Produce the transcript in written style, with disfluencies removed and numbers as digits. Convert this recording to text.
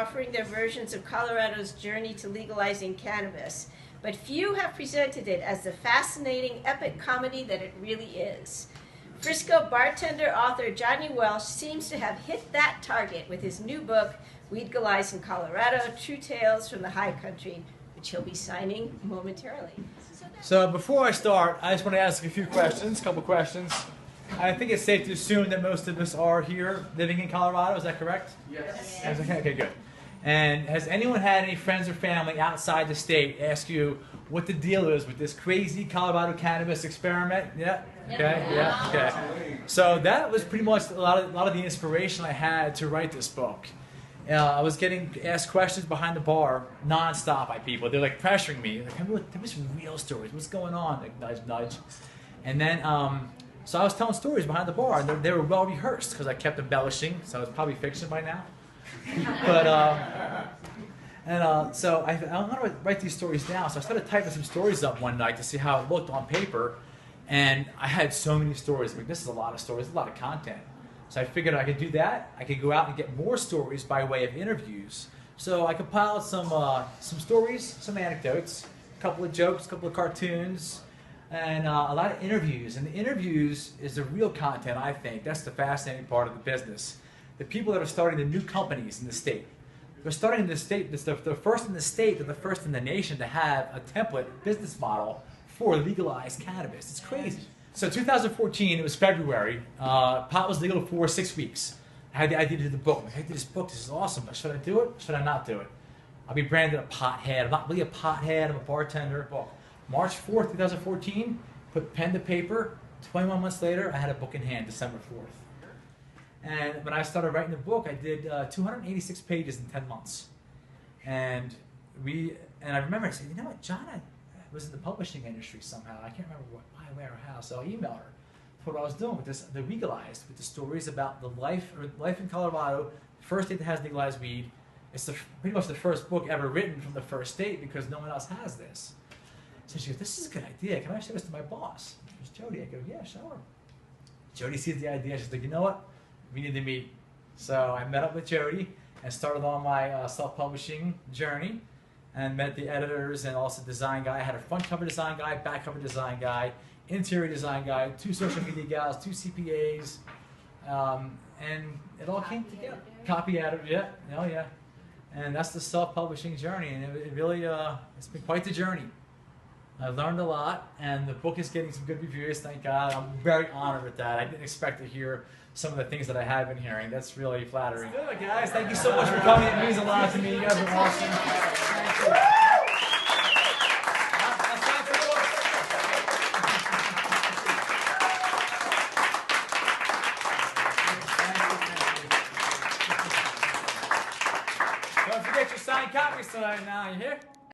offering their versions of Colorado's journey to legalizing cannabis, but few have presented it as the fascinating epic comedy that it really is. Frisco bartender author Johnny Welsh seems to have hit that target with his new book, Weedgalized in Colorado, True Tales from the High Country, which he'll be signing momentarily. So before I start, I just want to ask a few questions, a couple questions. I think it's safe to assume that most of us are here living in Colorado, is that correct? Yes. Yes. Okay, good. And has anyone had any friends or family outside the state ask you what the deal is with this crazy Colorado cannabis experiment? Yeah? Okay, yeah, okay. So that was pretty much a lot of the inspiration I had to write this book. I was getting asked questions behind the bar nonstop by people. They're like pressuring me, like, tell me some real stories. What's going on? Like, nudge, nudge. And then, so I was telling stories behind the bar, and they were well rehearsed because I kept embellishing, so it's probably fiction by now. But so I want to write these stories down. So I started typing some stories up one night to see how it looked on paper, and I had so many stories. I mean, this is a lot of stories, a lot of content. So I figured I could do that. I could go out and get more stories by way of interviews. So I compiled some stories, some anecdotes, a couple of jokes, a couple of cartoons, and a lot of interviews. And the interviews is the real content, I think. That's the fascinating part of the business. The people that are starting the new companies in the state. They're starting in the state, they're first in the state, they're the first in the nation to have a template business model for legalized cannabis. It's crazy. So 2014, it was February. Pot was legal for 6 weeks. I had the idea to do the book. I'm like, I did this book, this is awesome, but should I do it? Should I not do it? I'll be branded a pothead. I'm not really a pothead, I'm a bartender. March 4th, 2014, put pen to paper. 21 months later, I had a book in hand, December 4th. And when I started writing the book, I did 286 pages in 10 months. And I remember I said, you know what, John was in the publishing industry somehow. I can't remember why, where, or how. So I emailed her for what I was doing with this, the Weedgalized, with the stories about the life in Colorado, first state that has legalized weed. It's pretty much the first book ever written from the first state because no one else has this. So she goes, this is a good idea. Can I show this to my boss? It's Jody. I go, yeah, sure. Jody sees the idea. She's like, you know what? We need to meet. So I met up with Jody and started on my self-publishing journey and met the editors and also design guy. I had a front cover design guy, back cover design guy, interior design guy, 2 social media guys, 2 CPAs, and it all came together. Copy editor, yeah, oh yeah. And that's the self-publishing journey, and it really, it's been quite the journey. I've learned a lot, and the book is getting some good reviews, thank God. I'm very honored with that. I didn't expect to hear some of the things that I have been hearing. That's really flattering. Good, guys. Thank you so much for coming. It means a lot to me. You guys are awesome. Thank you. Don't forget your signed copies tonight now. You hear?